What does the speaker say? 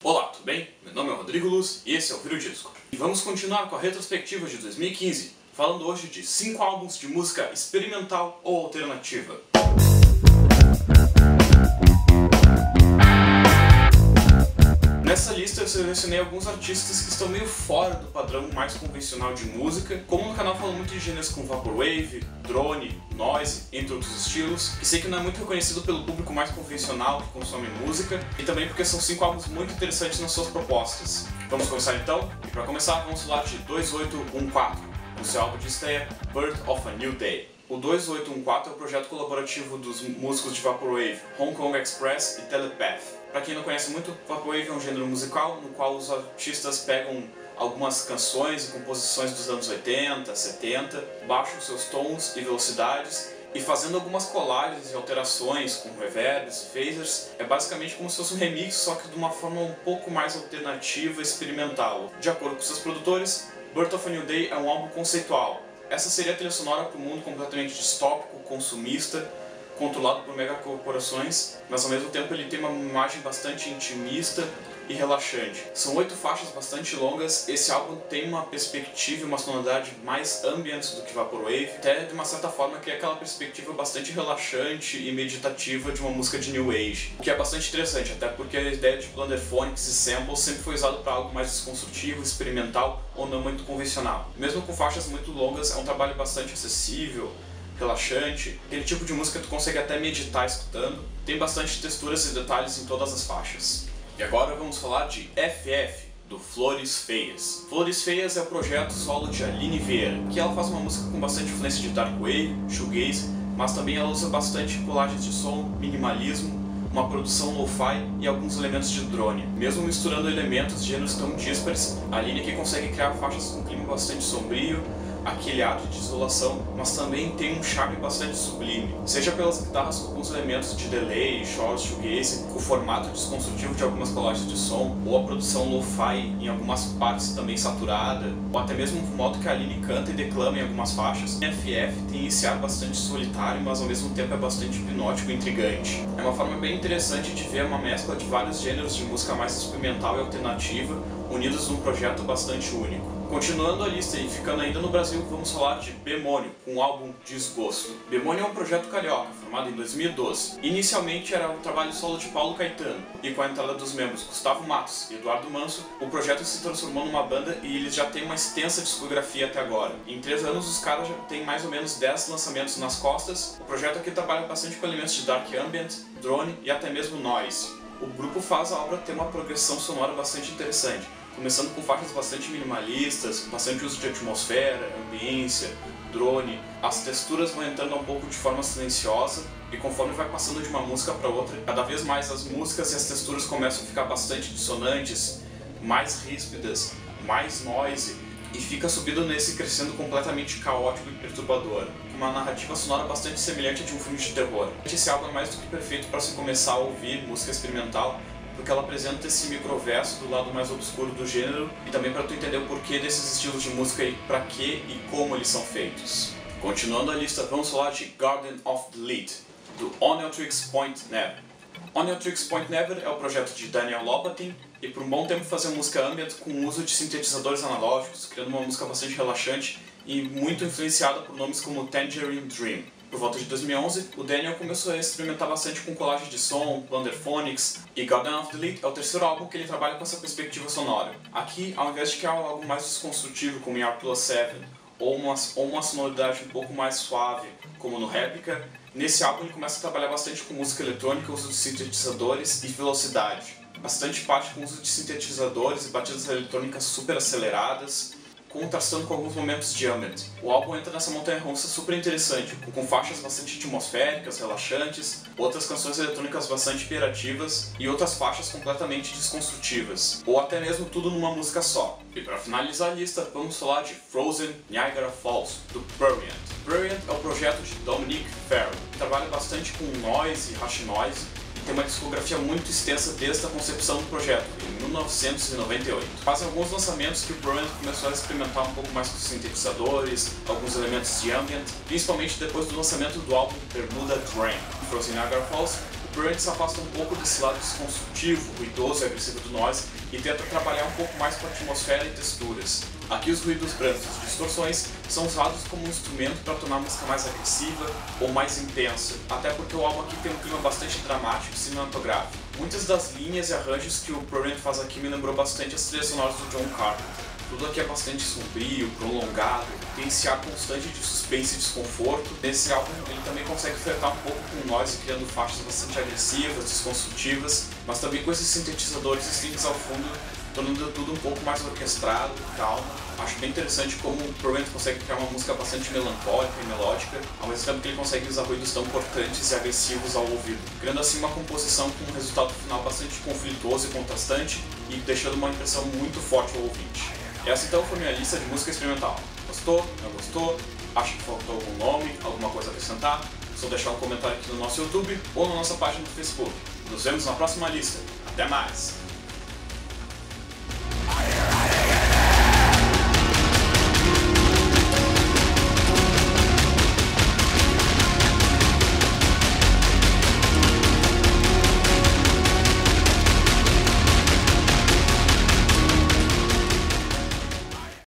Olá, tudo bem? Meu nome é Rodrigo Luz e esse é o Viro Disco. E vamos continuar com a retrospectiva de 2015, falando hoje de 5 álbuns de música experimental ou alternativa. Nessa lista eu selecionei alguns artistas que estão meio fora do padrão mais convencional de música, como no canal falo muito de gêneros como Vaporwave, Drone, Noise, entre outros estilos, que sei que não é muito reconhecido pelo público mais convencional que consome música, e também porque são 5 álbuns muito interessantes nas suas propostas. Vamos começar então? E para começar vamos falar de 2814, com seu álbum de estreia Birth of a New Day. O 2814 é o projeto colaborativo dos músicos de Vaporwave, Hong Kong Express e Telepath. Para quem não conhece muito, Vaporwave é um gênero musical no qual os artistas pegam algumas canções e composições dos anos 80, 70, baixam seus tons e velocidades e fazendo algumas colagens e alterações com reverbs e phasers. É basicamente como se fosse um remix, só que de uma forma um pouco mais alternativa e experimental. De acordo com seus produtores, Birth of a New Day é um álbum conceitual. Essa seria a trilha sonora para um mundo completamente distópico, consumista, controlado por megacorporações, mas ao mesmo tempo ele tem uma imagem bastante intimista e relaxante. São 8 faixas bastante longas, esse álbum tem uma perspectiva e uma sonoridade mais ambient do que Vaporwave, até de uma certa forma que é aquela perspectiva bastante relaxante e meditativa de uma música de New Age, o que é bastante interessante, até porque a ideia de Plunderphonics e samples sempre foi usado para algo mais desconstrutivo, experimental ou não muito convencional. Mesmo com faixas muito longas, é um trabalho bastante acessível, relaxante, aquele tipo de música que tu consegue até meditar escutando, tem bastante texturas e detalhes em todas as faixas. E agora vamos falar de FF, do Flores Feias. Flores Feias é o projeto solo de Aline Vieira, que ela faz uma música com bastante influência de dark wave, shoegaze, mas também ela usa bastante colagens de som, minimalismo, uma produção lo-fi e alguns elementos de drone. Mesmo misturando elementos de gêneros tão díspares, a Aline aqui consegue criar faixas com um clima bastante sombrio, aquele ar de desolação, mas também tem um charme bastante sublime, seja pelas guitarras com alguns elementos de delay, chorus, shoegaze, o formato desconstrutivo de algumas colagens de som, ou a produção lo-fi em algumas partes também saturada, ou até mesmo o modo que a Aline canta e declama em algumas faixas. FF tem esse ar bastante solitário, mas ao mesmo tempo é bastante hipnótico e intrigante. É uma forma bem interessante de ver uma mescla de vários gêneros de música mais experimental e alternativa, unidos num projeto bastante único. Continuando a lista e ficando ainda no Brasil, vamos falar de Bemônio, com o álbum Desgosto. Bemônio é um projeto carioca, formado em 2012. Inicialmente era o trabalho solo de Paulo Caetano, e com a entrada dos membros Gustavo Matos e Eduardo Manso, o projeto se transformou numa banda e eles já têm uma extensa discografia até agora. Em 3 anos os caras já têm mais ou menos 10 lançamentos nas costas. O projeto aqui trabalha bastante com elementos de dark ambient, drone e até mesmo noise. O grupo faz a obra ter uma progressão sonora bastante interessante, começando com faixas bastante minimalistas, bastante uso de atmosfera, ambiência, drone. As texturas vão entrando um pouco de forma silenciosa e conforme vai passando de uma música para outra, cada vez mais as músicas e as texturas começam a ficar bastante dissonantes, mais ríspidas, mais noise, e fica subindo nesse crescendo completamente caótico e perturbador, com uma narrativa sonora bastante semelhante a de um filme de terror. Esse álbum é mais do que perfeito para se começar a ouvir música experimental, porque ela apresenta esse microverso do lado mais obscuro do gênero e também para tu entender o porquê desses estilos de música e para que e como eles são feitos. Continuando a lista, vamos falar de Garden of the Lead, do Oneotrix Point Never. Oneotrix Point Never é o projeto de Daniel Lopatin e por um bom tempo fazia música ambient com o uso de sintetizadores analógicos, criando uma música bastante relaxante e muito influenciada por nomes como Tangerine Dream. Por volta de 2011, o Daniel começou a experimentar bastante com colagem de som, Plunderphonics, e Garden of the Lead é o terceiro álbum que ele trabalha com essa perspectiva sonora. Aqui, ao invés de criar algo mais desconstrutivo como em R+7, ou uma sonoridade um pouco mais suave, como no Replica, nesse álbum ele começa a trabalhar bastante com música eletrônica, uso de sintetizadores e velocidade. Bastante parte com uso de sintetizadores e batidas eletrônicas super aceleradas, contrastando com alguns momentos de ambient. O álbum entra nessa montanha-russa super interessante, com faixas bastante atmosféricas, relaxantes, outras canções eletrônicas bastante imperativas e outras faixas completamente desconstrutivas, ou até mesmo tudo numa música só. E para finalizar a lista, vamos falar de Frozen Niagara Falls, do Prurient. Prurient é o projeto de Dominic Farrell, que trabalha bastante com noise e hash noise, tem uma discografia muito extensa desde a concepção do projeto, em 1998. Fazem alguns lançamentos que o Prurient começou a experimentar um pouco mais com sintetizadores, alguns elementos de ambient, principalmente depois do lançamento do álbum Bermuda Drain. Frozen Niagara Falls, o Prurient se afasta um pouco desse lado desconstrutivo, ruidoso e agressivo do noise e tenta trabalhar um pouco mais com atmosfera e texturas. Aqui os ruídos brancos e distorções são usados como um instrumento para tornar a música mais agressiva ou mais intensa, até porque o álbum aqui tem um clima bastante dramático e cinematográfico. Muitas das linhas e arranjos que o Prurient faz aqui me lembrou bastante as trilhas sonoras do John Carpenter. Tudo aqui é bastante sombrio, prolongado, tem esse ar constante de suspense e desconforto. Nesse álbum ele também consegue flertar um pouco com o noise, criando faixas bastante agressivas, desconstrutivas, mas também com esses sintetizadores e synths ao fundo, tornando tudo um pouco mais orquestrado, calmo. Acho bem interessante como o Prurient consegue criar uma música bastante melancólica e melódica, ao mesmo tempo que ele consegue usar ruídos tão cortantes e agressivos ao ouvido, criando assim uma composição com um resultado final bastante conflituoso e contrastante e deixando uma impressão muito forte ao ouvinte. Essa então foi minha lista de música experimental. Gostou? Não gostou? Acha que faltou algum nome? Alguma coisa a acrescentar? É só deixar um comentário aqui no nosso YouTube ou na nossa página do Facebook. Nos vemos na próxima lista. Até mais!